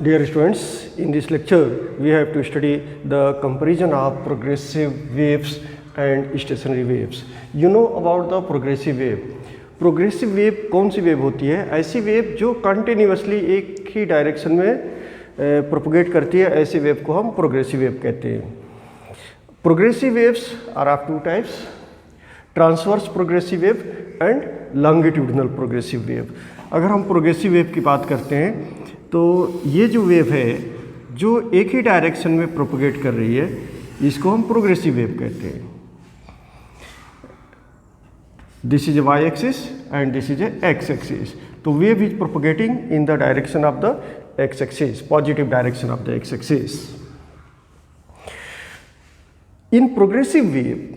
Dear students, in this lecture we have to study the comparison of progressive waves and stationary waves. You know about the progressive wave. Progressive wave कौन सी wave होती है? ऐसी wave जो continuously एक ही direction में propagate करती है, ऐसी वेव को हम प्रोग्रेसिव वेव कहते हैं. Progressive waves are of two types: transverse progressive wave and longitudinal progressive wave. अगर हम प्रोग्रेसिव वेव की बात करते हैं तो ये जो वेव है जो एक ही डायरेक्शन में प्रोपगेट कर रही है, इसको हम प्रोग्रेसिव वेव कहते हैं. This is a Y axis and this is a X axis. तो wave is propagating in the direction of the X axis, positive direction of the X axis. In progressive wave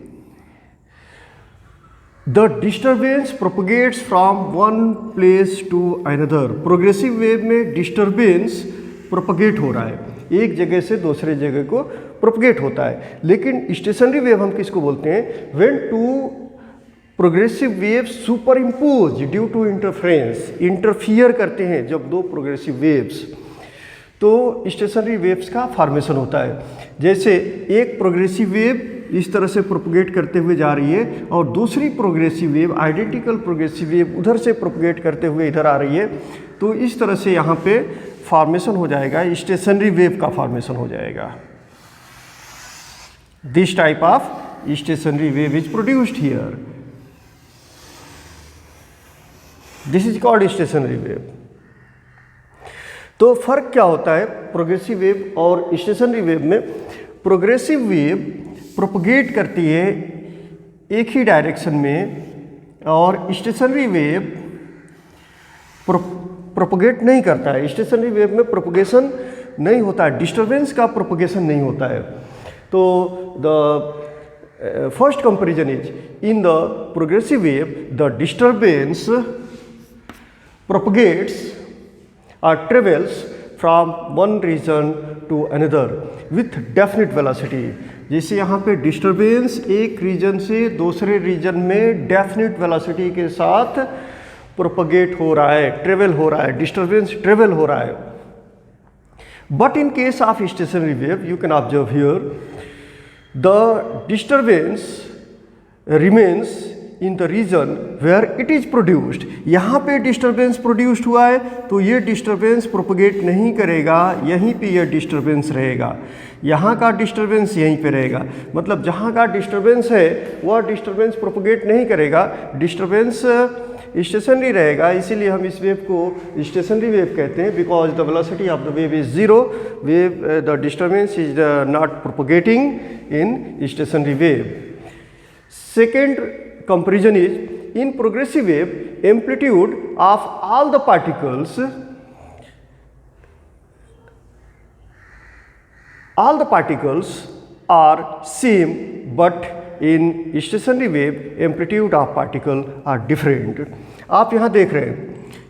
the disturbance propagates from one place to another. Progressive wave में disturbance propagate हो रहा है, एक जगह से दूसरे जगह को प्रोपगेट होता है. लेकिन स्टेशनरी वेव हम किसको बोलते हैं? When two progressive wave superimpose due to interference, interfere करते हैं जब दो प्रोग्रेसिव वेव्स, तो स्टेशनरी वेव्स का फॉर्मेशन होता है. जैसे एक प्रोग्रेसिव वेव इस तरह से प्रोपगेट करते हुए जा रही है और दूसरी progressive wave, identical progressive wave उधर से प्रोपगेट करते हुए इधर आ रही है, तो इस तरह से यहाँ पे फॉर्मेशन हो जाएगा, स्टेशनरी वेव का फॉर्मेशन हो जाएगा. This type of stationary wave is produced here. This is called stationary wave. तो फर्क क्या होता है प्रोग्रेसिव वेव और स्टेशनरी वेव में? प्रोग्रेसिव वेव प्रोपगेट करती है एक ही डायरेक्शन में और स्टेशनरी वेव प्रोपगेट नहीं करता है. स्टेशनरी वेव में प्रोपगेशन नहीं होता है, डिस्टर्बेंस का प्रोपगेशन नहीं होता है. तो the first comparison is in the progressive wave the disturbance propagates or travels from one region to another with definite velocity. जैसे यहाँ पे डिस्टर्बेंस एक रीजन से दूसरे रीजन में डेफिनेट वेलोसिटी के साथ प्रोपगेट हो रहा है, ट्रेवल हो रहा है, डिस्टर्बेंस ट्रेवल हो रहा है. But in case of stationary wave you can observe here the disturbance remains in the region where it is produced. यहाँ पे डिस्टर्बेंस प्रोड्यूस्ड हुआ है तो ये डिस्टर्बेंस प्रोपगेट नहीं करेगा, यहीं पे ये डिस्टर्बेंस रहेगा. यहाँ का डिस्टर्बेंस यहीं पे रहेगा, मतलब जहाँ का डिस्टर्बेंस है वह डिस्टर्बेंस प्रोपगेट नहीं करेगा, डिस्टर्बेंस स्टेशनरी रहेगा. इसीलिए हम इस वेव को स्टेशनरी वेव कहते हैं, because the velocity of the wave is zero. Wave the disturbance is not propagating in stationary wave. Second comparison is in progressive wave amplitude of all the particles are same, but in stationary wave amplitude of particle are different. आप यहाँ देख रहे हैं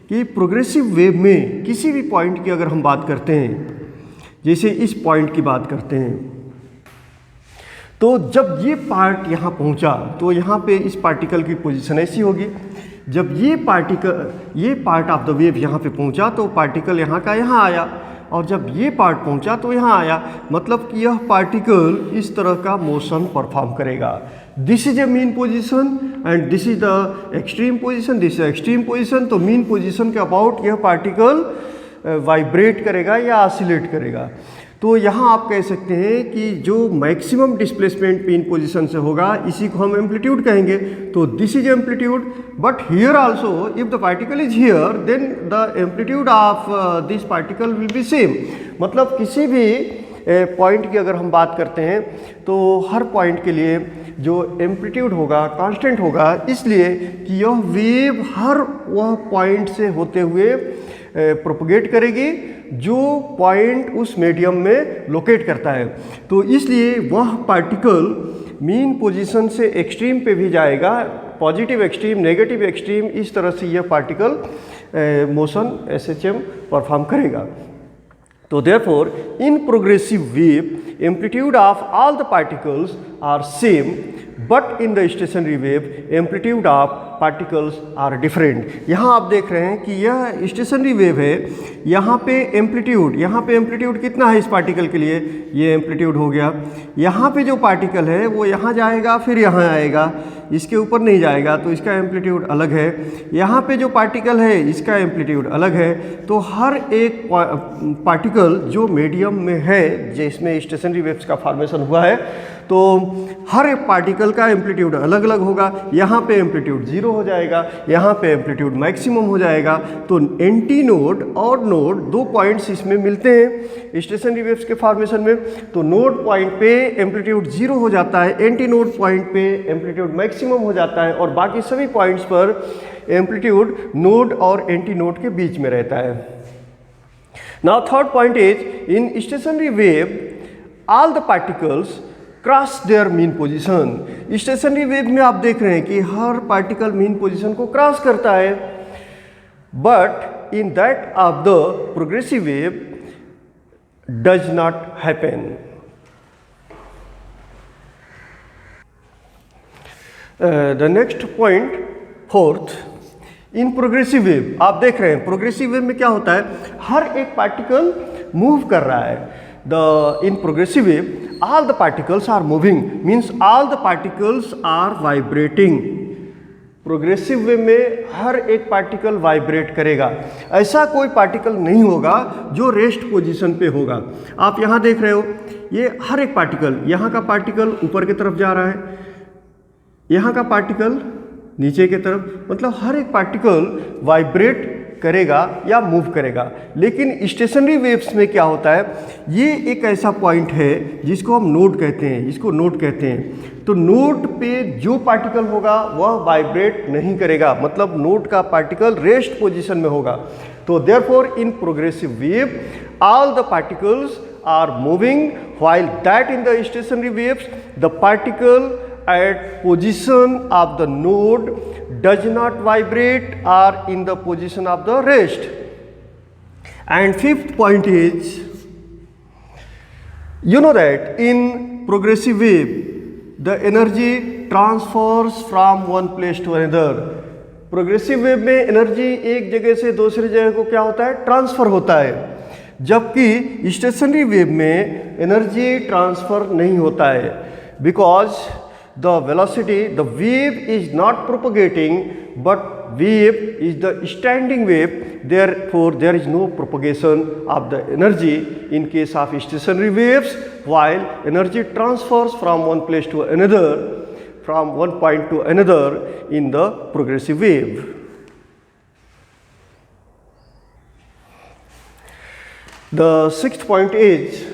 कि progressive wave में किसी भी point की अगर हम बात करते हैं, जैसे इस पॉइंट की बात करते हैं, तो जब ये पार्ट यहाँ पहुँचा तो यहाँ पे इस पार्टिकल की पोजीशन ऐसी होगी. जब ये पार्ट ऑफ द वेव यहाँ पे पहुँचा तो पार्टिकल यहाँ का यहाँ आया, और जब ये पार्ट पहुँचा तो यहाँ आया, मतलब कि यह पार्टिकल इस तरह का मोशन परफॉर्म करेगा. This is A mean position and this is the extreme position, this is extreme position. तो मीन पोजीशन के अबाउट यह पार्टिकल वाइब्रेट करेगा या ऑसिलेट करेगा. तो यहाँ आप कह सकते हैं कि जो मैक्सिमम डिस्प्लेसमेंट मीन पोजीशन से होगा इसी को हम एम्पलीट्यूड कहेंगे. तो this is amplitude, but here also if the particle is here then the amplitude of this particle will be same. मतलब किसी भी पॉइंट की अगर हम बात करते हैं तो हर पॉइंट के लिए जो एम्पलीट्यूड होगा कांस्टेंट होगा, इसलिए कि यह वेव हर वह पॉइंट से होते हुए प्रोपगेट करेगी जो पॉइंट उस मीडियम में लोकेट करता है. तो इसलिए वह पार्टिकल मीन पोजीशन से एक्सट्रीम पे भी जाएगा, पॉजिटिव एक्सट्रीम, नेगेटिव एक्सट्रीम, इस तरह से यह पार्टिकल मोशन SHM परफॉर्म करेगा. तो therefore in progressive wave amplitude of all the particles are same, but in the stationary wave amplitude of particles are different. यहाँ आप देख रहे हैं कि यह स्टेशनरी वेव है, यहाँ पे एम्पलीट्यूड कितना है इस पार्टिकल के लिए, ये एम्पलीट्यूड हो गया। यहाँ पे जो पार्टिकल है वो यहाँ जाएगा फिर यहाँ आएगा, इसके ऊपर नहीं जाएगा, तो इसका एम्पलीट्यूड अलग है। यहाँ पे जो पार्टिकल है इसका एम्पलीट्यूड अलग है। तो हर एक पार्टिकल जो मीडियम में है जिसमें स्टेशनरी वेव्स का फॉर्मेशन हुआ है, तो हर एक पार्टिकल का एम्पलीट्यूड अलग अलग होगा। यहाँ पे एम्पलीट्यूड 0 हो जाएगा, यहाँ पे एम्पलीट्यूड मैक्सिमम हो जाएगा। तो एंटी नोड और नोड 2 पॉइंट्स इसमें मिलते हैं स्टेशनरी वेव्स के फॉर्मेशन में। तो नोड पॉइंट पे एम्पलीट्यूड 0 हो जाता है, एंटी नोड पॉइंट पे एम्पलीट्यूड मैक्सिमम हो जाता है, और बाकी सभी पॉइंट्स पर एम्पलीट्यूड नोड और एंटी नोड के बीच में रहता है। Now third point is in stationary wave all the particles cross there mean position. Stationary wave में आप देख रहे हैं कि हर पार्टिकल मीन पोजीशन को क्रॉस करता है, but in that of the progressive wave does not happen. The next point fourth, in progressive wave आप देख रहे हैं प्रोग्रेसिव वेव में क्या होता है, हर एक पार्टिकल मूव कर रहा है। In progressive wave, all the particles are moving, means all the particles are vibrating. Progressive wave में हर एक पार्टिकल वाइब्रेट करेगा, ऐसा कोई पार्टिकल नहीं होगा जो रेस्ट पोजीशन पे होगा। आप यहाँ देख रहे हो ये हर एक पार्टिकल, यहाँ का पार्टिकल ऊपर की तरफ जा रहा है, यहाँ का पार्टिकल नीचे की तरफ, मतलब हर एक पार्टिकल वाइब्रेट करेगा या मूव करेगा। लेकिन स्टेशनरी वेव्स में क्या होता है, ये एक ऐसा पॉइंट है जिसको हम नोड कहते हैं, इसको नोड कहते हैं। तो नोड पे जो पार्टिकल होगा वह वाइब्रेट नहीं करेगा, मतलब नोड का पार्टिकल रेस्ट पोजीशन में होगा। तो therefore in progressive wave all the particles are moving, while that in the stationary waves the particle at position of the node does not vibrate or in the position of the rest. And fifth point is, you know that in progressive wave the energy transfers from one place to another. Progressive wave में energy एक जगह से दूसरी जगह को क्या होता है, ट्रांसफर होता है, जबकि स्टेशनरी वेव में एनर्जी ट्रांसफर नहीं होता है, because the velocity, the wave is not propagating, but wave is the standing wave, therefore there is no propagation of the energy in case of stationary waves, while energy transfers from one place to another, from one point to another in the progressive wave. The sixth point is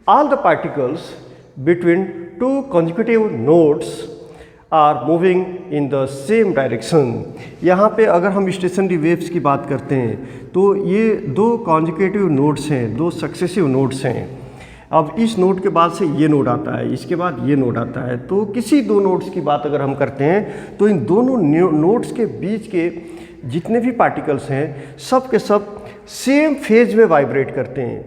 all the particles between two consecutive nodes are moving in the same direction. यहाँ पे अगर हम stationery waves की बात करते हैं तो ये 2 कॉन्जिक्यूटिव नोड्स हैं, 2 सक्सेसिव नोड्स हैं। अब इस नोड के बाद से ये नोड आता है, इसके बाद ये नोड आता है। तो किसी 2 नोड्स की बात अगर हम करते हैं तो इन दोनों नोड्स के बीच के जितने भी पार्टिकल्स हैं सब के सब सेम फेज में वाइब्रेट करते हैं।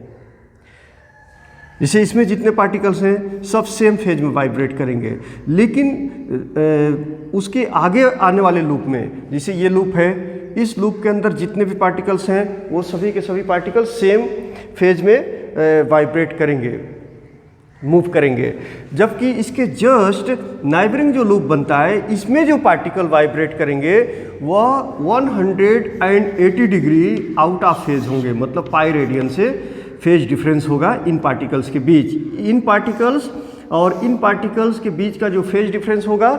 जैसे इसमें जितने पार्टिकल्स हैं सब सेम फेज में वाइब्रेट करेंगे, लेकिन उसके आगे आने वाले लूप में, जैसे ये लूप है, इस लूप के अंदर जितने भी पार्टिकल्स हैं वो सभी के सभी पार्टिकल्स सेम फेज में वाइब्रेट करेंगे, मूव करेंगे। जबकि इसके जस्ट नाइबरिंग जो लूप बनता है इसमें जो पार्टिकल वाइब्रेट करेंगे वह 180 डिग्री आउट ऑफ फेज होंगे, मतलब पाई रेडियन से फेज डिफरेंस होगा इन पार्टिकल्स के बीच। इन पार्टिकल्स और इन पार्टिकल्स के बीच का जो फेज डिफरेंस होगा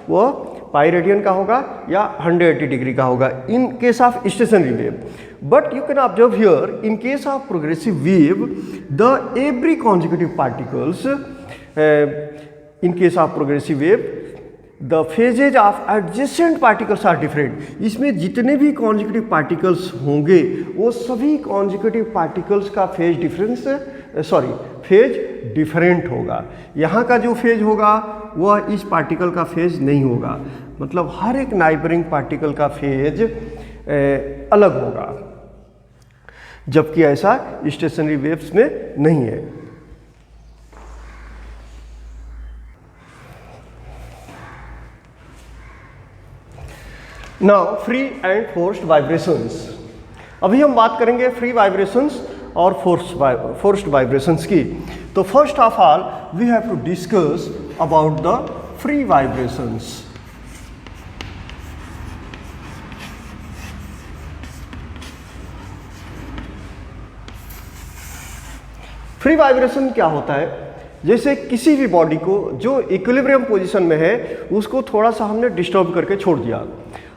वो पाई रेडियन का होगा या 180 डिग्री का होगा in case of stationary wave. But you can observe here in case of progressive wave the every consecutive particles, in case of progressive wave the phases of adjacent particles are different. इसमें जितने भी consecutive particles होंगे वो सभी consecutive particles का phase difference phase different होगा। यहाँ का जो फेज होगा वह इस पार्टिकल का फेज नहीं होगा, मतलब हर एक नाइबरिंग पार्टिकल का फेज अलग होगा, जबकि ऐसा स्टेशनरी वेव्स में नहीं है। Now free and forced vibrations. अभी हम बात करेंगे फ्री वाइब्रेशंस और फोर्स्ड वाइब्रेशंस की। तो first of all we have to discuss about the free vibrations. Free vibration क्या होता है? जैसे किसी भी बॉडी को जो इक्विलिब्रियम पोजीशन में है उसको थोड़ा सा हमने डिस्टर्ब करके छोड़ दिया,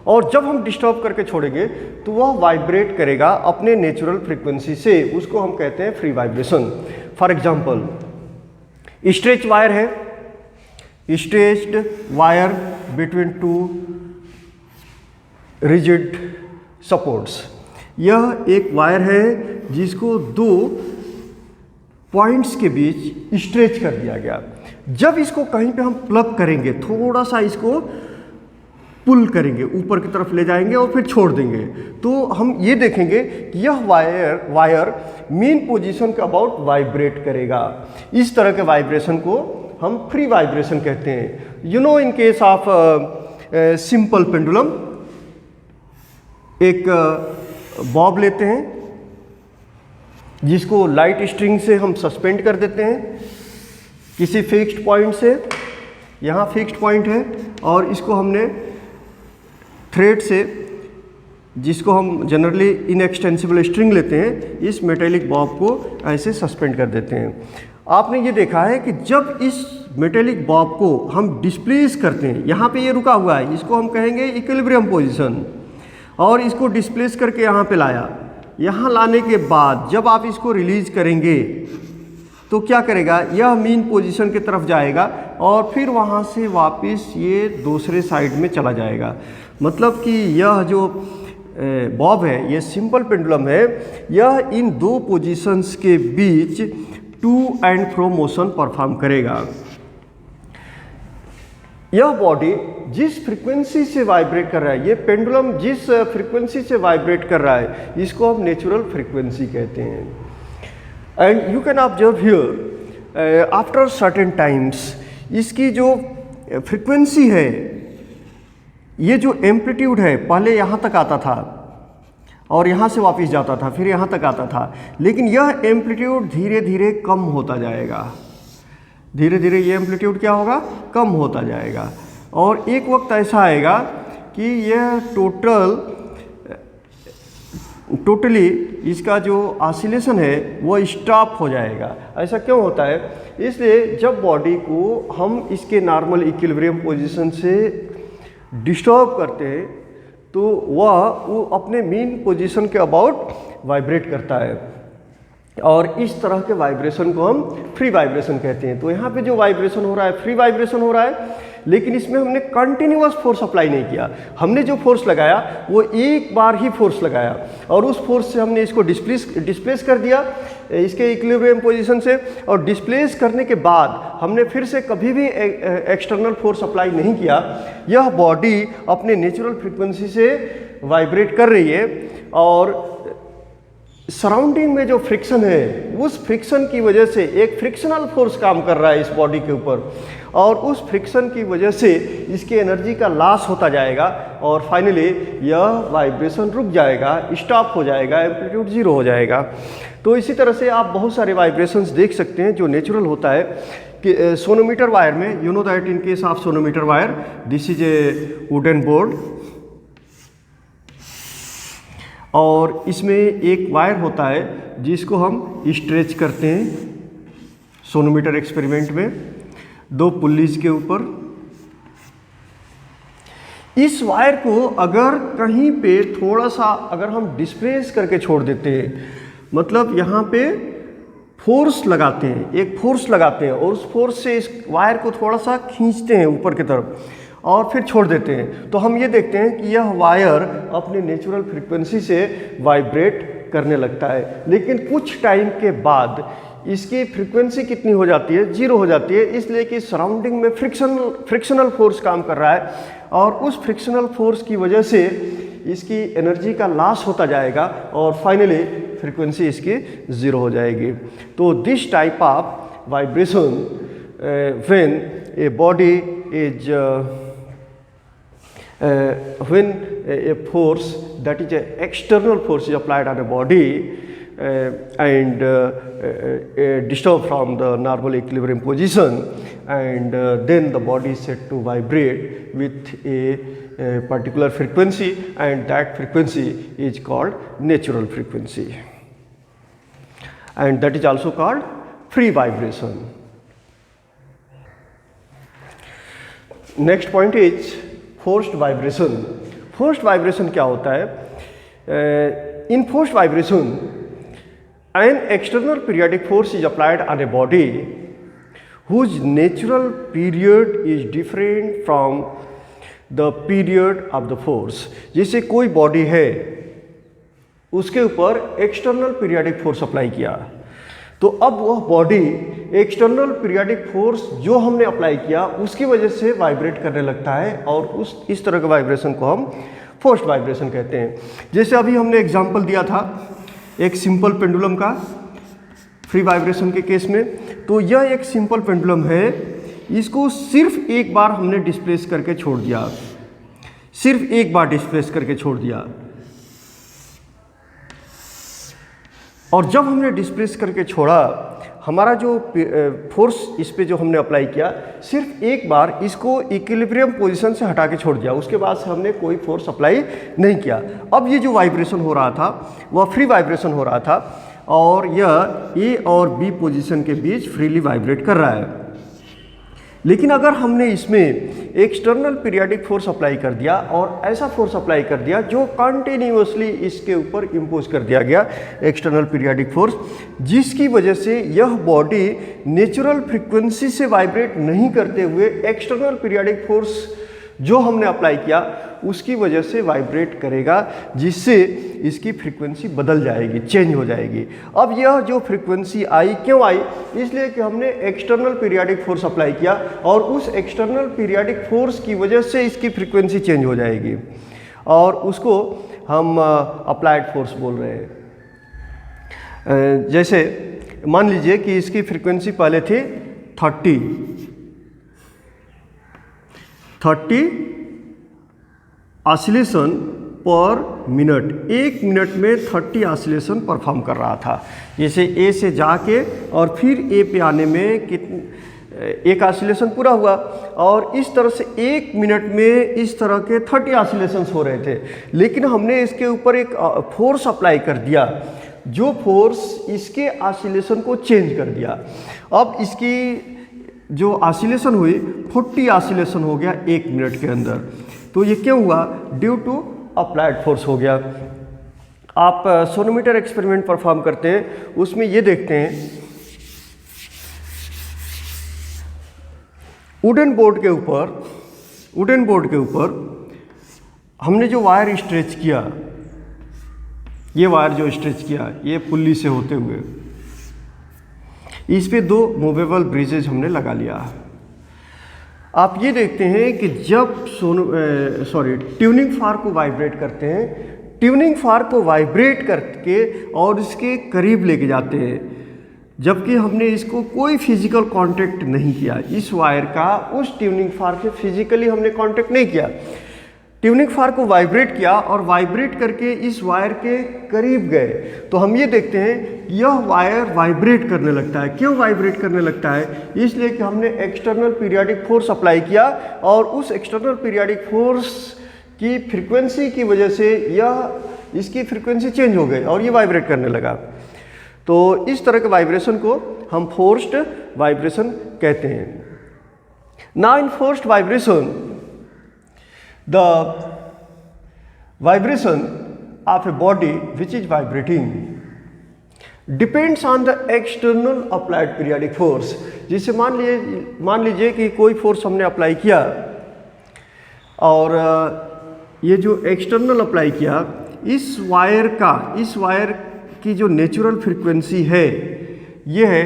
और जब हम डिस्टर्ब करके छोड़ेंगे तो वह वाइब्रेट करेगा अपने नेचुरल फ्रीक्वेंसी से, उसको हम कहते हैं free vibration. For example stretch wire है, stretched wire between two rigid supports. यह एक वायर है जिसको दो पॉइंट्स के बीच स्ट्रेच कर दिया गया। जब इसको कहीं पे हम प्लग करेंगे, थोड़ा सा इसको पुल करेंगे, ऊपर की तरफ ले जाएंगे और फिर छोड़ देंगे, तो हम ये देखेंगे कि यह वायर मेन पोजीशन के अबाउट वाइब्रेट करेगा। इस तरह के वाइब्रेशन को हम फ्री वाइब्रेशन कहते हैं। You know, in case of simple pendulum, एक बॉब लेते हैं जिसको लाइट स्ट्रिंग से हम सस्पेंड कर देते हैं किसी फिक्स्ड पॉइंट से। यहाँ फिक्स्ड पॉइंट है और इसको हमने थ्रेड से, जिसको हम जनरली इनएक्सटेंसिबल स्ट्रिंग लेते हैं, इस मेटेलिक बॉब को ऐसे सस्पेंड कर देते हैं। आपने ये देखा है कि जब इस मेटेलिक बॉब को हम डिस्प्लेस करते हैं, यहाँ पे ये रुका हुआ है, इसको हम कहेंगे इक्विलिब्रियम पोजीशन, और इसको डिस्प्लेस करके यहाँ पे लाया। यहाँ लाने के बाद जब आप इसको रिलीज करेंगे तो क्या करेगा, यह मीन पोजीशन की तरफ जाएगा और फिर वहाँ से वापस ये दूसरे साइड में चला जाएगा। मतलब कि यह जो बॉब है, ये सिंपल पेंडुलम है, यह इन दो पोजीशंस के बीच to and fro motion perform करेगा। यह बॉडी जिस फ्रीक्वेंसी से वाइब्रेट कर रहा है, ये पेंडुलम जिस फ्रीक्वेंसी से वाइब्रेट कर रहा है, इसको हम नेचुरल फ्रीक्वेंसी कहते हैं। And you can observe here after certain times इसकी जो फ्रीक्वेंसी है, ये जो एम्पलीट्यूड है, पहले यहाँ तक आता था और यहाँ से वापस जाता था, फिर यहाँ तक आता था, लेकिन यह एम्पलीट्यूड धीरे धीरे कम होता जाएगा। धीरे धीरे ये एम्पलीट्यूड क्या होगा, कम होता जाएगा, और एक वक्त ऐसा आएगा कि यह टोटली इसका जो ऑसिलेशन है वो स्टॉप हो जाएगा। ऐसा क्यों होता है? इसलिए जब बॉडी को हम इसके नॉर्मल इक्विलिब्रियम पोजीशन से डिस्टर्ब करते हैं तो वो अपने मीन पोजीशन के अबाउट वाइब्रेट करता है, और इस तरह के वाइब्रेशन को हम फ्री वाइब्रेशन कहते हैं। तो यहाँ पे जो वाइब्रेशन हो रहा है, फ्री वाइब्रेशन हो रहा है, लेकिन इसमें हमने कंटिन्यूअस फोर्स अप्लाई नहीं किया। हमने जो फोर्स लगाया वो एक बार ही फोर्स लगाया, और उस फोर्स से हमने इसको डिस्प्लेस कर दिया इसके इक्विलिब्रियम पोजीशन से, और डिस्प्लेस करने के बाद हमने फिर से कभी भी एक्सटर्नल फोर्स अप्लाई नहीं किया। यह बॉडी अपने नेचुरल फ्रीक्वेंसी से वाइब्रेट कर रही है, और सराउंडिंग में जो फ्रिक्शन है, उस फ्रिक्शन की वजह से एक फ्रिक्शनल फोर्स काम कर रहा है इस बॉडी के ऊपर, और उस फ्रिक्शन की वजह से इसकी एनर्जी का लॉस होता जाएगा, और फाइनली यह वाइब्रेशन रुक जाएगा, स्टॉप हो जाएगा, एम्पलीट्यूड जीरो हो जाएगा। तो इसी तरह से आप बहुत सारे वाइब्रेशंस देख सकते हैं जो नेचुरल होता है। कि सोनोमीटर वायर में, you know that in case of sonometer wire, this is A wooden board, और इसमें एक वायर होता है जिसको हम स्ट्रेच करते हैं सोनोमीटर एक्सपेरिमेंट में, दो पुल्लीज के ऊपर। इस वायर को अगर कहीं पे थोड़ा सा अगर हम डिस्प्लेस करके छोड़ देते हैं, मतलब यहाँ पे फोर्स लगाते हैं, एक फोर्स लगाते हैं, और उस फोर्स से इस वायर को थोड़ा सा खींचते हैं ऊपर की तरफ और फिर छोड़ देते हैं, तो हम ये देखते हैं कि यह वायर अपने नेचुरल फ्रीक्वेंसी से वाइब्रेट करने लगता है। लेकिन कुछ टाइम के बाद इसकी फ्रीक्वेंसी कितनी हो जाती है, जीरो हो जाती है, इसलिए कि सराउंडिंग में फ्रिक्शनल फोर्स काम कर रहा है, और उस फ्रिक्शनल फोर्स की वजह से इसकी एनर्जी का लॉस होता जाएगा, और फाइनली फ्रीक्वेंसी इसकी ज़ीरो हो जाएगी। तो this type of vibration when a body is when a force that is an external force is applied on a body and disturbed from the normal equilibrium position, and then the body is said to vibrate with a particular frequency, and that frequency is called natural frequency, and that is also called free vibration. Next point is forced vibration. Forced vibration क्या होता है? In forced vibration, an external periodic force is applied on a body whose natural period is different from the period of the force. जैसे कोई body है, उसके ऊपर external periodic force apply किया, तो अब वह बॉडी एक्सटर्नल पीरियडिक फोर्स जो हमने अप्लाई किया उसकी वजह से वाइब्रेट करने लगता है, और इस तरह के वाइब्रेशन को हम फोर्स्ड वाइब्रेशन कहते हैं। जैसे अभी हमने एग्जांपल दिया था एक सिंपल पेंडुलम का फ्री वाइब्रेशन के केस में, तो यह एक सिंपल पेंडुलम है, इसको सिर्फ एक बार हमने डिस्प्लेस करके छोड़ दिया, सिर्फ एक बार डिस्प्लेस करके छोड़ दिया, और जब हमने डिस्प्लेस करके छोड़ा, हमारा जो फोर्स इस पे जो हमने अप्लाई किया, सिर्फ एक बार इसको इक्विलिब्रियम पोजीशन से हटा के छोड़ दिया, उसके बाद से हमने कोई फोर्स अप्लाई नहीं किया। अब ये जो वाइब्रेशन हो रहा था वह फ्री वाइब्रेशन हो रहा था, और यह ए और बी पोजीशन के बीच फ्रीली वाइब्रेट कर रहा है। लेकिन अगर हमने इसमें एक्सटर्नल पीरियडिक फोर्स अप्लाई कर दिया, और ऐसा फोर्स अप्लाई कर दिया जो कंटिन्यूअसली इसके ऊपर इम्पोज कर दिया गया एक्सटर्नल पीरियडिक फोर्स, जिसकी वजह से यह बॉडी नेचुरल फ्रीक्वेंसी से वाइब्रेट नहीं करते हुए एक्सटर्नल पीरियडिक फोर्स जो हमने अप्लाई किया उसकी वजह से वाइब्रेट करेगा, जिससे इसकी फ्रीक्वेंसी बदल जाएगी, चेंज हो जाएगी। अब यह जो फ्रीक्वेंसी आई, क्यों आई? इसलिए कि हमने एक्सटर्नल पीरियडिक फोर्स अप्लाई किया, और उस एक्सटर्नल पीरियडिक फोर्स की वजह से इसकी फ्रीक्वेंसी चेंज हो जाएगी, और उसको हम अप्लाइड फोर्स बोल रहे हैं। जैसे मान लीजिए कि इसकी फ्रीक्वेंसी पहले थी 30 ऑसिलेशन पर मिनट, एक मिनट में 30 ऑसिलेशन परफॉर्म कर रहा था। जैसे ए से जाके और फिर ए पे आने में एक ऑसिलेशन पूरा हुआ, और इस तरह से एक मिनट में इस तरह के 30 ऑसिलेशंस हो रहे थे। लेकिन हमने इसके ऊपर एक फोर्स अप्लाई कर दिया, जो फोर्स इसके ऑसिलेशन को चेंज कर दिया। अब इसकी जो ऑसिलेशन हुई 40 ऑसिलेशन हो गया एक मिनट के अंदर। तो ये क्यों हुआ? ड्यू टू अप्लाइड फोर्स हो गया। आप सोनोमीटर एक्सपेरिमेंट परफॉर्म करते हैं, उसमें ये देखते हैं वुडन बोर्ड के ऊपर हमने जो वायर स्ट्रेच किया, ये वायर जो स्ट्रेच किया, ये पुल्ली से होते हुए इस पे 2 मूवेबल ब्रिजेज हमने लगा लिया। आप ये देखते हैं कि जब ट्यूनिंग फार्क को वाइब्रेट करते हैं, ट्यूनिंग फार्क को वाइब्रेट करके और इसके करीब लेके जाते हैं, जबकि हमने इसको कोई फिजिकल कांटेक्ट नहीं किया, इस वायर का उस ट्यूनिंग फार्क से फिजिकली हमने कांटेक्ट नहीं किया। ट्यूनिंग फार्क को वाइब्रेट किया और वाइब्रेट करके इस वायर के करीब गए, तो हम ये देखते हैं यह वायर वाइब्रेट करने लगता है। क्यों वाइब्रेट करने लगता है? इसलिए कि हमने एक्सटर्नल पीरियडिक फोर्स अप्लाई किया, और उस एक्सटर्नल पीरियडिक फोर्स की फ्रीक्वेंसी की वजह से इसकी फ्रीक्वेंसी चेंज हो गई और ये वाइब्रेट करने लगा। तो इस तरह के वाइब्रेशन को हम फोर्स्ड वाइब्रेशन कहते हैं। Now in forced vibration, the vibration of a body which is vibrating depends on the external applied periodic force। जिसे मान लीजिए कि कोई फोर्स हमने अप्लाई किया, और ये जो एक्सटर्नल अप्लाई किया, इस वायर की जो नेचुरल फ्रीक्वेंसी है ये है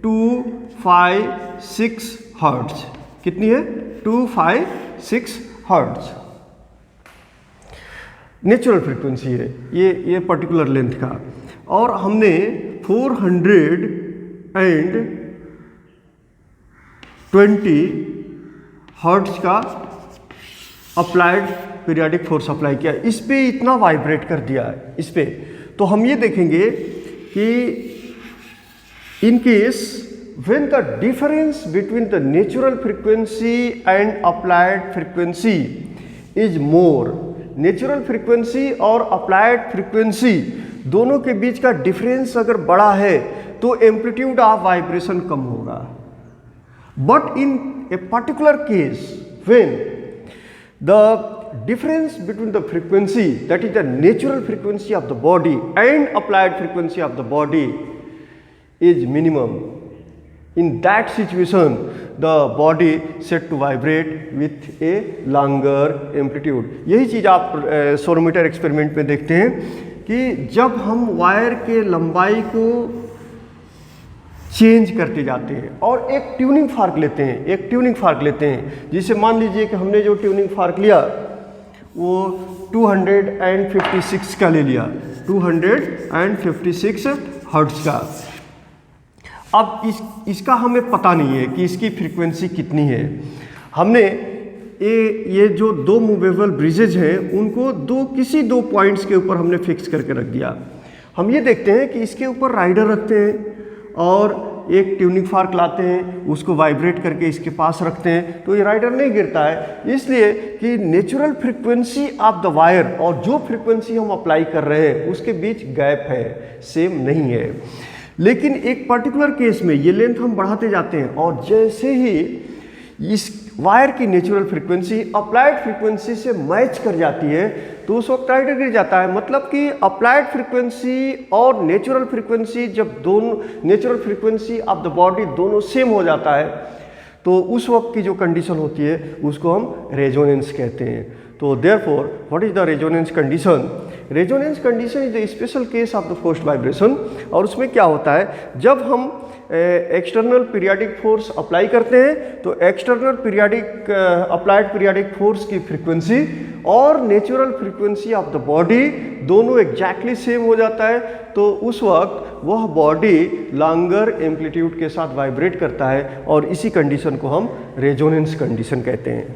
256 हर्ट्ज। कितनी है? 256 हर्ट्ज नेचुरल फ्रीक्वेंसी है ये पर्टिकुलर लेंथ का, और हमने 420 हर्ट्ज का अप्लाइड पीरियाडिक फोर्स अप्लाई किया, इस पे इतना वाइब्रेट कर दिया है इस पे, तो हम ये देखेंगे कि in case when the difference between the natural frequency and applied frequency is more, natural frequency और अप्लाइड फ्रीक्वेंसी दोनों के बीच का डिफरेंस अगर बड़ा है तो एम्पलीट्यूड ऑफ वाइब्रेशन कम होगा। But in a particular case when the difference between the frequency, that is the natural frequency of the body, and applied frequency of the body is minimum, in that situation the body set to vibrate with a longer amplitude। यही चीज़ आप sonometer experiment में देखते हैं कि जब हम wire के लंबाई को चेंज करते जाते हैं और एक ट्यूनिंग फार्क लेते हैं, जिसे मान लीजिए कि हमने जो ट्यूनिंग फार्क लिया वो 256 का ले लिया, 256 हर्ट्ज का। अब इसका हमें पता नहीं है कि इसकी फ्रीक्वेंसी कितनी है। हमने ये जो दो मूवेबल ब्रिजेज हैं उनको किसी दो पॉइंट्स के ऊपर हमने फिक्स करके रख दिया। हम ये देखते हैं कि इसके ऊपर राइडर रखते हैं और एक ट्यूनिंग फार्क लाते हैं, उसको वाइब्रेट करके इसके पास रखते हैं, तो ये राइडर नहीं गिरता है, इसलिए कि natural frequency of the wire और जो फ्रीक्वेंसी हम अप्लाई कर रहे हैं उसके बीच गैप है, सेम नहीं है। लेकिन एक पर्टिकुलर केस में ये लेंथ हम बढ़ाते जाते हैं और जैसे ही इस वायर की नेचुरल फ्रीक्वेंसी अप्लाइड फ्रीक्वेंसी से मैच कर जाती है तो उस वक्त राइडर गिर जाता है। मतलब कि अप्लाइड फ्रीक्वेंसी और नेचुरल फ्रीक्वेंसी, जब दोनों natural frequency of the body दोनों सेम हो जाता है तो उस वक्त की जो कंडीशन होती है उसको हम रेजोनेंस कहते हैं। तो therefore what is the resonance condition? Resonance condition is the special case of the forced vibration. और उसमें क्या होता है, जब हम एक्सटर्नल पीरियाडिक फोर्स अप्लाई करते हैं तो external periodic applied periodic force की फ्रीक्वेंसी और natural frequency of the body दोनों एग्जैक्टली सेम हो जाता है, तो उस वक्त वह बॉडी लॉन्गर एम्पलीट्यूड के साथ वाइब्रेट करता है और इसी कंडीशन को हम रेजोनेंस कंडीशन कहते हैं।